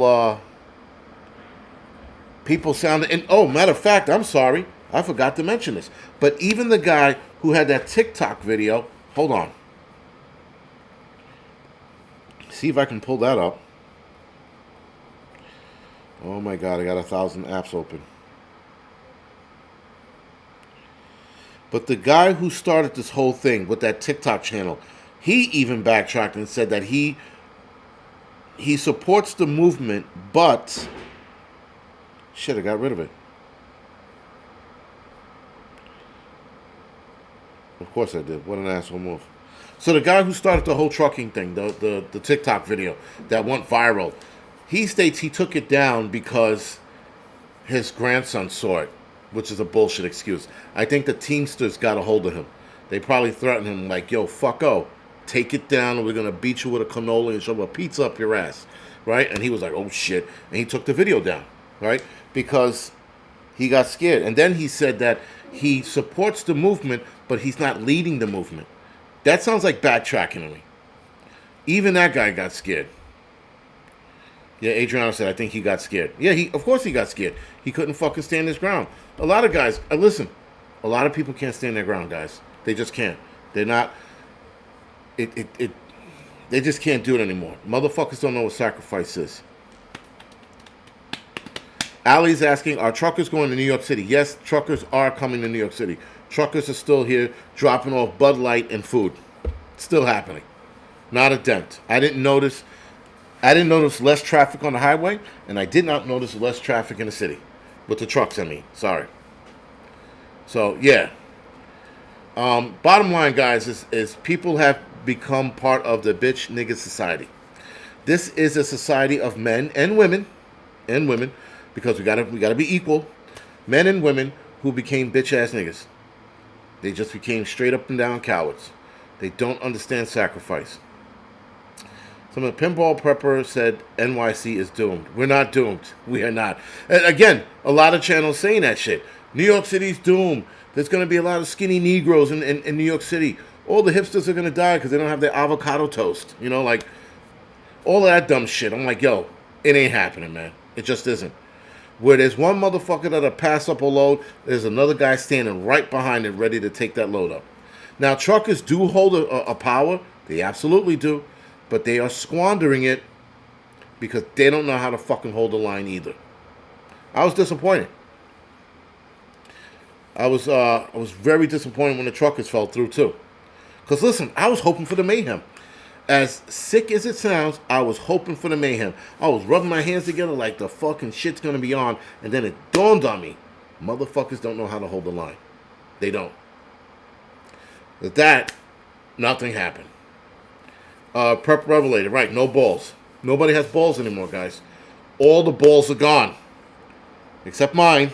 sound... And, oh, matter of fact, I'm sorry. I forgot to mention this. But even the guy who had that TikTok video... Hold on. See if I can pull that up. Oh, my God. I got 1,000 apps open. But the guy who started this whole thing with that TikTok channel, he even backtracked and said that he supports the movement, but... Shit, I got rid of it. Of course I did. What an asshole move. So the guy who started the whole trucking thing, the TikTok video that went viral, he states he took it down because his grandson saw it, which is a bullshit excuse. I think the Teamsters got a hold of him. They probably threatened him like, yo, fucko, take it down, and we're going to beat you with a cannoli and shove a pizza up your ass, right? And he was like, oh, shit. And he took the video down, right? Because he got scared. And then he said that he supports the movement, but he's not leading the movement. That sounds like backtracking to me. Even that guy got scared. Yeah, Adriano said, I think he got scared. Yeah, of course he got scared. He couldn't fucking stand his ground. A lot of guys, listen, a lot of people can't stand their ground, guys. They just can't. They're not... it they just can't do it anymore. Motherfuckers don't know what sacrifice is. Allie's asking, are truckers going to New York City? Yes, truckers are coming to New York City. Truckers are still here dropping off Bud Light and food. It's still happening. Not a dent. I didn't notice less traffic on the highway, and I did not notice less traffic in the city. With the trucks, I mean. Sorry. So, yeah. Bottom line, guys, is people have become part of the bitch nigga society. This is a society of men and women, because we gotta be equal. Men and women who became bitch ass niggas. They just became straight up and down cowards. They don't understand sacrifice. Some of the pinball prepper said NYC is doomed. We're not doomed. We are not. And again, a lot of channels saying that shit. New York City's doomed. There's going to be a lot of skinny Negroes in New York City. All the hipsters are going to die because they don't have their avocado toast. You know, like, all of that dumb shit. I'm like, yo, it ain't happening, man. It just isn't. Where there's one motherfucker that'll pass up a load, there's another guy standing right behind it ready to take that load up. Now, truckers do hold a power. They absolutely do. But they are squandering it because they don't know how to fucking hold the line either. I was disappointed. I was very disappointed when the truckers fell through too. Because listen, I was hoping for the mayhem. As sick as it sounds, I was hoping for the mayhem. I was rubbing my hands together like the fucking shit's gonna be on, and then it dawned on me, motherfuckers don't know how to hold the line. They don't. With that, nothing happened. Prep Revelator, right, no balls. Nobody has balls anymore, guys. All the balls are gone. Except mine.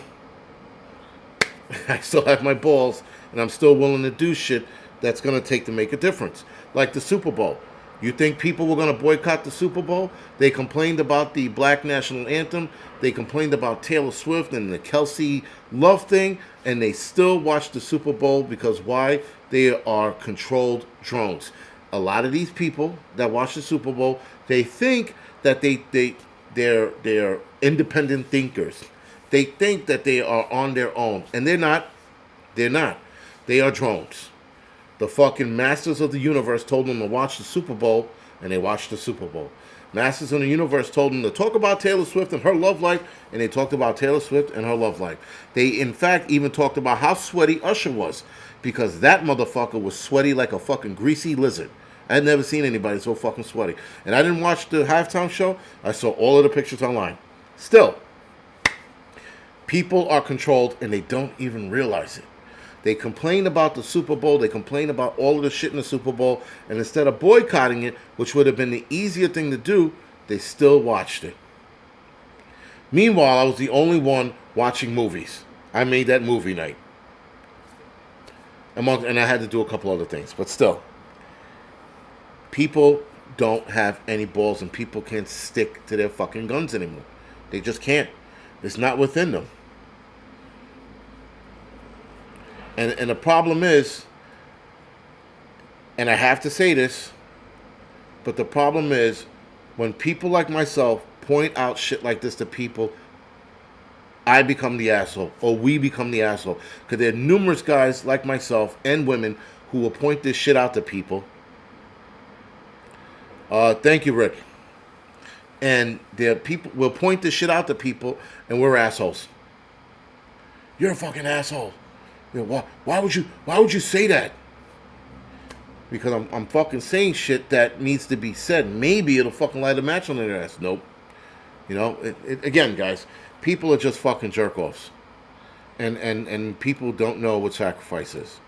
I still have my balls, and I'm still willing to do shit that's going to take to make a difference. Like the Super Bowl. You think people were going to boycott the Super Bowl? They complained about the Black National Anthem. They complained about Taylor Swift and the Kelsey Love thing, and they still watched the Super Bowl because why? They are controlled drones. A lot of these people that watch the Super Bowl, they think that they're independent thinkers. They think that they are on their own, and they're not. They're not. They are drones. The fucking masters of the universe told them to watch the Super Bowl, and they watched the Super Bowl. Masters of the universe told them to talk about Taylor Swift and her love life, and they talked about Taylor Swift and her love life. They, in fact, even talked about how sweaty Usher was, because that motherfucker was sweaty like a fucking greasy lizard. I had never seen anybody so fucking sweaty. And I didn't watch the halftime show. I saw all of the pictures online. Still, people are controlled, and they don't even realize it. They complain about the Super Bowl. They complain about all of the shit in the Super Bowl. And instead of boycotting it, which would have been the easier thing to do, they still watched it. Meanwhile, I was the only one watching movies. I made that movie night. And I had to do a couple other things. But still, people don't have any balls, and people can't stick to their fucking guns anymore. They just can't. It's not within them. And the problem is, and I have to say this, but the problem is when people like myself point out shit like this to people, I become the asshole, or we become the asshole. Because there are numerous guys like myself and women who will point this shit out to people. Thank you, Rick. And there are people will point this shit out to people, and we're assholes. You're a fucking asshole. You know, why would you say that? Because I'm fucking saying shit that needs to be said. Maybe it'll fucking light a match on their ass. Nope. You know, again, guys, people are just fucking jerk-offs. And people don't know what sacrifice is.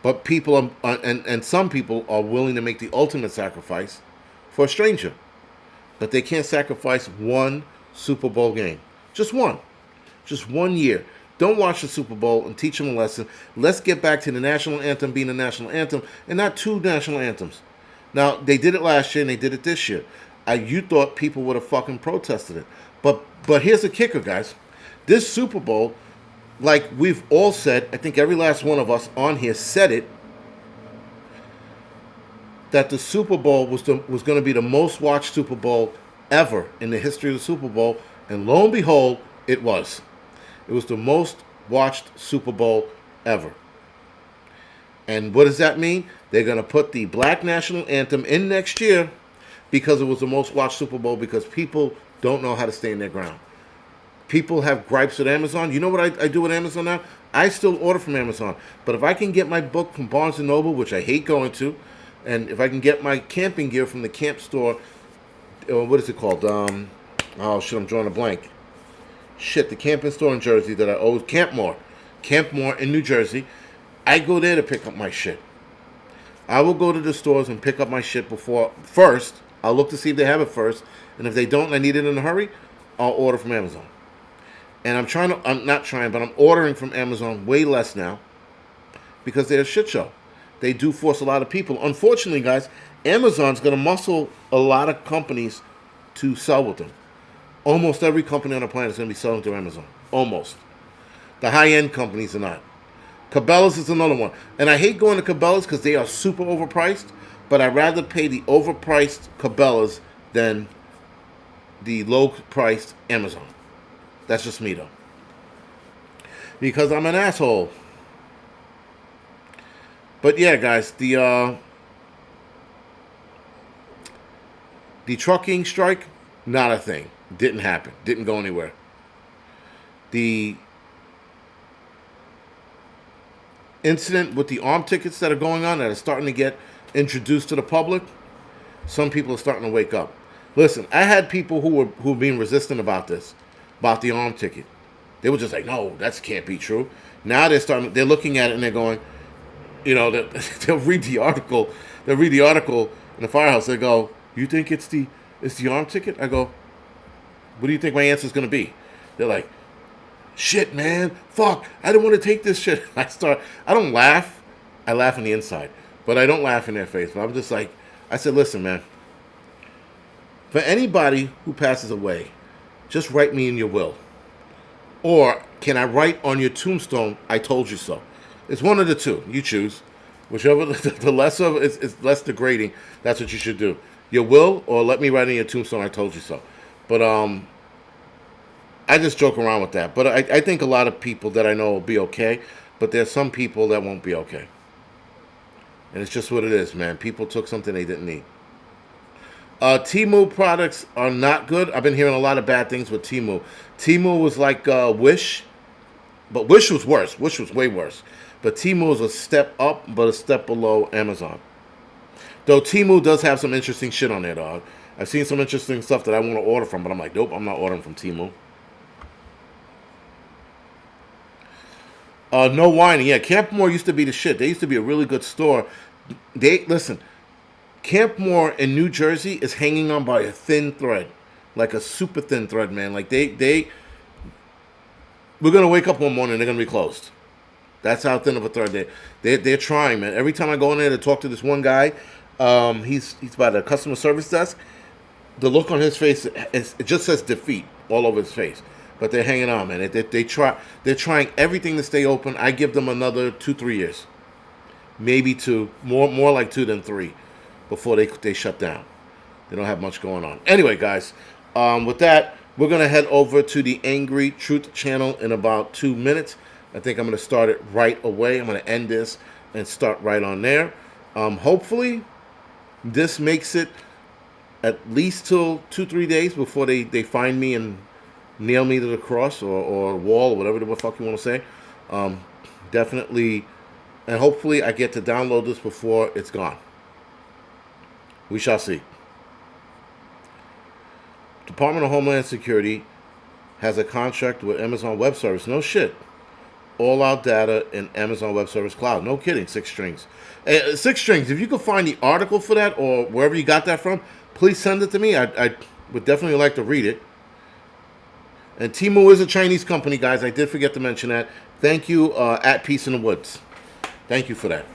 But people are, and some people are willing to make the ultimate sacrifice for a stranger. But they can't sacrifice one Super Bowl game. Just one. Just 1 year. Don't watch the Super Bowl and teach them a lesson. Let's get back to the national anthem being the national anthem and not two national anthems. Now, they did it last year and they did it this year. You thought people would have fucking protested it. But here's the kicker, guys. This Super Bowl, like we've all said, I think every last one of us on here said it, that the Super Bowl was going to be the most watched Super Bowl ever in the history of the Super Bowl. And lo and behold, it was. It was the most watched Super Bowl ever. And what does that mean? They're going to put the Black National Anthem in next year because it was the most watched Super Bowl because people don't know how to stand their ground. People have gripes with Amazon. You know what I do with Amazon now? I still order from Amazon. But if I can get my book from Barnes & Noble, which I hate going to, and if I can get my camping gear from the camp store, what is it called? Oh, shit, I'm drawing a blank. Shit, the camping store in Jersey that I always... Campmore in New Jersey. I go there to pick up my shit. I will go to the stores and pick up my shit first. I'll look to see if they have it first. And if they don't and I need it in a hurry, I'll order from Amazon. And I'm ordering from Amazon way less now because they're a shit show. They do force a lot of people. Unfortunately, guys, Amazon's going to muscle a lot of companies to sell with them. Almost every company on the planet is going to be selling through Amazon. Almost. The high-end companies are not. Cabela's is another one. And I hate going to Cabela's because they are super overpriced, but I'd rather pay the overpriced Cabela's than the low-priced Amazon. That's just me, though. Because I'm an asshole. But yeah, guys, the trucking strike, not a thing. Didn't happen. Didn't go anywhere. The incident with the arm tickets that are going on that are starting to get introduced to the public, some people are starting to wake up. Listen, I had people who were being resistant about this, about the arm ticket. They were just like, no, that can't be true. Now they're looking at it and they're going, they'll read the article. They'll read the article in the firehouse. They go, you think it's the arm ticket? I go, what do you think my answer is going to be? They're like, shit, man, fuck, I don't want to take this shit. I don't laugh. I laugh on the inside, but I don't laugh in their face. But I'm just like, I said, listen, man, for anybody who passes away, just write me in your will. Or can I write on your tombstone, I told you so? It's one of the two. You choose. Whichever, the less of it's less degrading, that's what you should do. Your will, or let me write in your tombstone, I told you so. But I just joke around with that. But I think a lot of people that I know will be okay. But there's some people that won't be okay. And it's just what it is, man. People took something they didn't need. Temu products are not good. I've been hearing a lot of bad things with Temu. Temu was like Wish. But Wish was worse. Wish was way worse. But Temu is a step up, but a step below Amazon. Though Temu does have some interesting shit on there, dog. I've seen some interesting stuff that I want to order from, but I'm like, nope, I'm not ordering from Temu. No whining. Yeah, Campmore used to be the shit. They used to be a really good store. Listen, Campmore in New Jersey is hanging on by a thin thread. Like a super thin thread, man. Like we're going to wake up one morning and they're going to be closed. That's how thin of a thread they're trying, man. Every time I go in there to talk to this one guy, he's by the customer service desk. The look on his face, it just says defeat all over his face. But they're hanging on, man. They're trying everything to stay open. I give them another 2-3 years, maybe 2, more like 2 than 3, before they shut down. They don't have much going on. Anyway, guys, with that, we're gonna head over to the Angry Truth channel in about 2 minutes. I think I'm gonna start it right away. I'm gonna end this and start right on there. Hopefully, this makes it at least till 2-3 days before they find me and nail me to the cross or wall or whatever the fuck you want to say. Definitely, and hopefully I get to download this before it's gone. We shall see. Department of Homeland Security has a contract with Amazon Web Service. No shit. All our data in Amazon Web Service Cloud. No kidding. 6 strings. 6 strings. If you could find the article for that or wherever you got that from, please send it to me. I would definitely like to read it. And Temu is a Chinese company, guys. I did forget to mention that. Thank you, at Peace in the Woods. Thank you for that.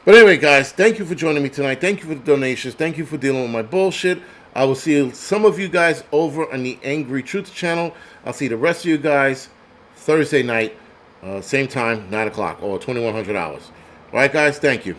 But anyway, guys, thank you for joining me tonight. Thank you for the donations. Thank you for dealing with my bullshit. I will see some of you guys over on the Angry Truth channel. I'll see the rest of you guys Thursday night, same time, 9 o'clock, or 2100 hours. All right, guys, thank you.